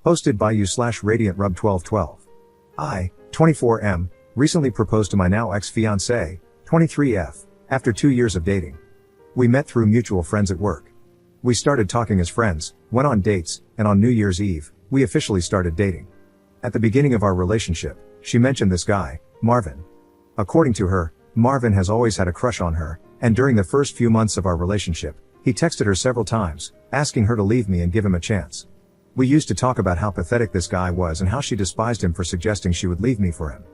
Hosted by you/RadiantRub1212. I, 24M, recently proposed to my now ex-fiancé, 23F, after 2 years of dating. We met through mutual friends at work. We started talking as friends, went on dates, and on New Year's Eve, we officially started dating. At the beginning of our relationship, she mentioned this guy, Marvin. According to her, Marvin has always had a crush on her, and during the first few months of our relationship, he texted her several times, asking her to leave me and give him a chance. We used to talk about how pathetic this guy was and how she despised him for suggesting she would leave me for him.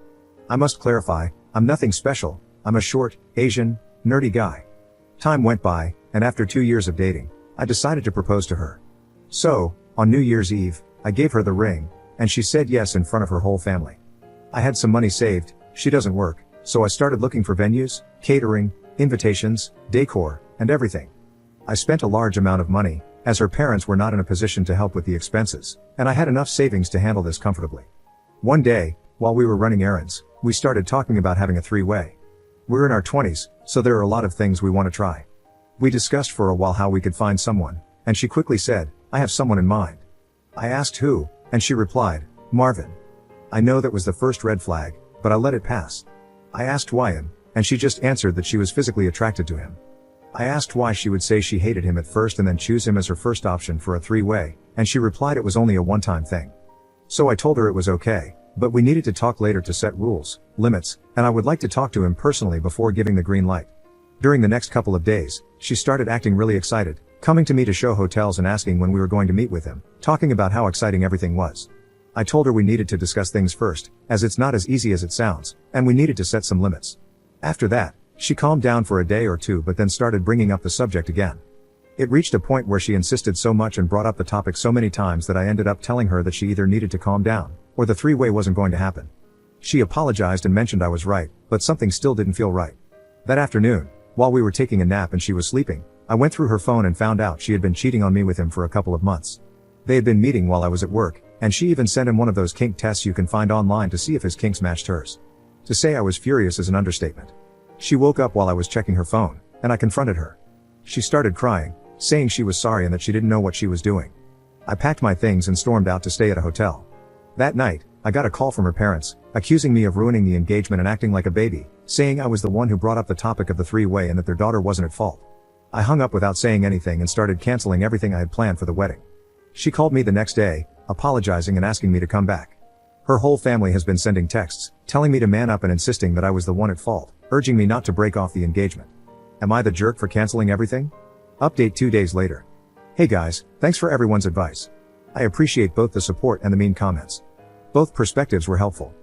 I must clarify, I'm nothing special, I'm a short, Asian, nerdy guy. Time went by, and after 2 years of dating, I decided to propose to her. So, on New Year's Eve, I gave her the ring, and she said yes in front of her whole family. I had some money saved, she doesn't work, so I started looking for venues, catering, invitations, decor, and everything. I spent a large amount of money, as her parents were not in a position to help with the expenses, and I had enough savings to handle this comfortably. One day, while we were running errands, we started talking about having a three-way. We're in our 20s, so there are a lot of things we want to try. We discussed for a while how we could find someone, and she quickly said, I have someone in mind. I asked who, and she replied, Marvin. I know that was the first red flag, but I let it pass. I asked why him, and she just answered that she was physically attracted to him. I asked why she would say she hated him at first and then choose him as her first option for a three-way, and she replied it was only a one-time thing. So I told her it was okay, but we needed to talk later to set rules, limits, and I would like to talk to him personally before giving the green light. During the next couple of days, she started acting really excited, coming to me to show hotels and asking when we were going to meet with him, talking about how exciting everything was. I told her we needed to discuss things first, as it's not as easy as it sounds, and we needed to set some limits. After that, she calmed down for a day or two but then started bringing up the subject again. It reached a point where she insisted so much and brought up the topic so many times that I ended up telling her that she either needed to calm down, or the three-way wasn't going to happen. She apologized and mentioned I was right, but something still didn't feel right. That afternoon, while we were taking a nap and she was sleeping, I went through her phone and found out she had been cheating on me with him for a couple of months. They had been meeting while I was at work, and she even sent him one of those kink tests you can find online to see if his kinks matched hers. To say I was furious is an understatement. She woke up while I was checking her phone, and I confronted her. She started crying, saying she was sorry and that she didn't know what she was doing. I packed my things and stormed out to stay at a hotel. That night, I got a call from her parents, accusing me of ruining the engagement and acting like a baby, saying I was the one who brought up the topic of the three-way and that their daughter wasn't at fault. I hung up without saying anything and started canceling everything I had planned for the wedding. She called me the next day, apologizing and asking me to come back. Her whole family has been sending texts, telling me to man up and insisting that I was the one at fault, urging me not to break off the engagement. Am I the jerk for canceling everything? Update 2 days later. Hey guys, thanks for everyone's advice. I appreciate both the support and the mean comments. Both perspectives were helpful.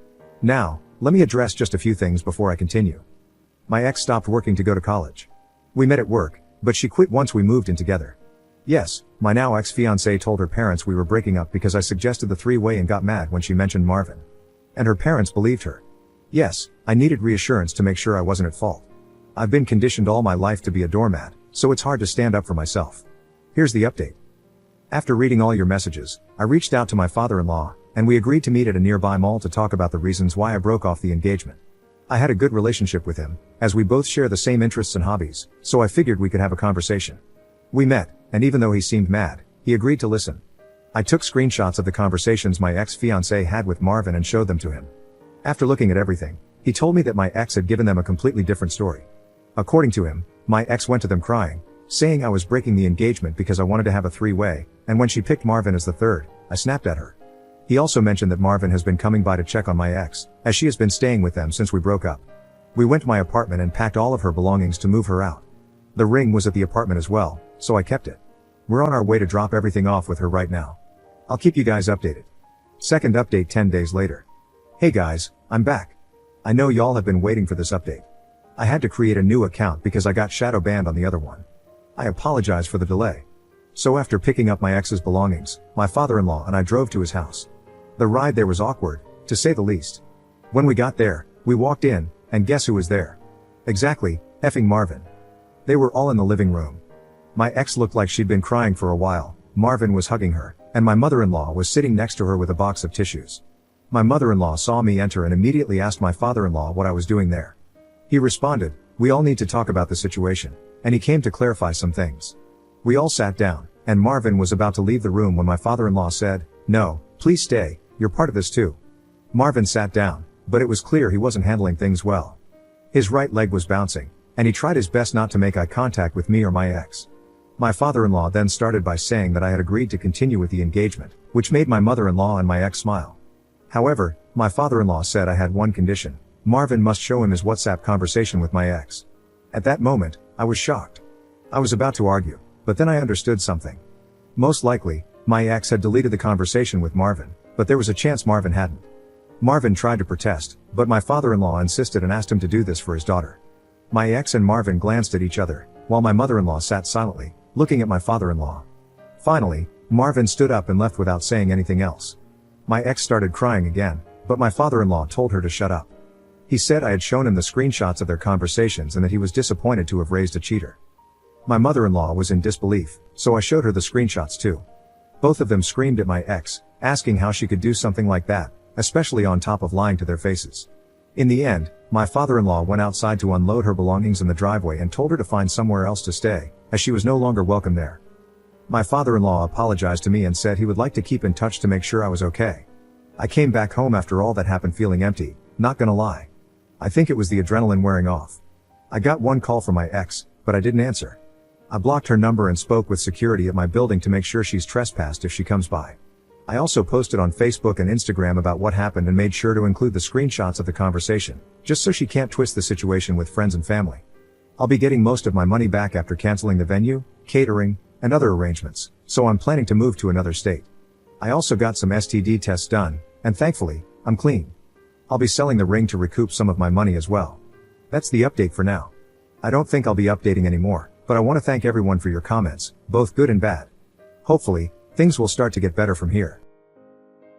Now, let me address just a few things before I continue. My ex stopped working to go to college. We met at work, but she quit once we moved in together. Yes, my now ex-fiancé told her parents we were breaking up because I suggested the three-way and got mad when she mentioned Marvin. And her parents believed her. Yes, I needed reassurance to make sure I wasn't at fault. I've been conditioned all my life to be a doormat, so it's hard to stand up for myself. Here's the update. After reading all your messages, I reached out to my father-in-law, and we agreed to meet at a nearby mall to talk about the reasons why I broke off the engagement. I had a good relationship with him, as we both share the same interests and hobbies, so I figured we could have a conversation. We met, and even though he seemed mad, he agreed to listen. I took screenshots of the conversations my ex-fiancé had with Marvin and showed them to him. After looking at everything, he told me that my ex had given them a completely different story. According to him, my ex went to them crying, saying I was breaking the engagement because I wanted to have a three-way, and when she picked Marvin as the third, I snapped at her. He also mentioned that Marvin has been coming by to check on my ex, as she has been staying with them since we broke up. We went to my apartment and packed all of her belongings to move her out. The ring was at the apartment as well, so I kept it. We're on our way to drop everything off with her right now. I'll keep you guys updated. Second update 10 days later. Hey guys, I'm back. I know y'all have been waiting for this update. I had to create a new account because I got shadow banned on the other one. I apologize for the delay. So after picking up my ex's belongings, my father-in-law and I drove to his house. The ride there was awkward, to say the least. When we got there, we walked in, and guess who was there? Exactly, effing Marvin. They were all in the living room. My ex looked like she'd been crying for a while, Marvin was hugging her, and my mother-in-law was sitting next to her with a box of tissues. My mother-in-law saw me enter and immediately asked my father-in-law what I was doing there. He responded, "We all need to talk about the situation," and he came to clarify some things. We all sat down, and Marvin was about to leave the room when my father-in-law said, "No, Please stay, you're part of this too. Marvin sat down, but it was clear he wasn't handling things well. His right leg was bouncing, and he tried his best not to make eye contact with me or my ex. My father-in-law then started by saying that I had agreed to continue with the engagement, which made my mother-in-law and my ex smile. However, my father-in-law said I had one condition: Marvin must show him his WhatsApp conversation with my ex. At that moment, I was shocked. I was about to argue, but then I understood something. Most likely, my ex had deleted the conversation with Marvin, but there was a chance Marvin hadn't. Marvin tried to protest, but my father-in-law insisted and asked him to do this for his daughter. My ex and Marvin glanced at each other, while my mother-in-law sat silently, looking at my father-in-law. Finally, Marvin stood up and left without saying anything else. My ex started crying again, but my father-in-law told her to shut up. He said I had shown him the screenshots of their conversations and that he was disappointed to have raised a cheater. My mother-in-law was in disbelief, so I showed her the screenshots too. Both of them screamed at my ex, asking how she could do something like that, especially on top of lying to their faces. In the end, my father-in-law went outside to unload her belongings in the driveway and told her to find somewhere else to stay, as she was no longer welcome there. My father-in-law apologized to me and said he would like to keep in touch to make sure I was okay. I came back home after all that happened feeling empty, not gonna lie. I think it was the adrenaline wearing off. I got one call from my ex, but I didn't answer. I blocked her number and spoke with security at my building to make sure she's trespassed if she comes by. I also posted on Facebook and Instagram about what happened and made sure to include the screenshots of the conversation, just so she can't twist the situation with friends and family. I'll be getting most of my money back after canceling the venue, catering, and other arrangements, so I'm planning to move to another state. I also got some STD tests done, and thankfully, I'm clean. I'll be selling the ring to recoup some of my money as well. That's the update for now. I don't think I'll be updating anymore, but I want to thank everyone for your comments, both good and bad. Hopefully, things will start to get better from here.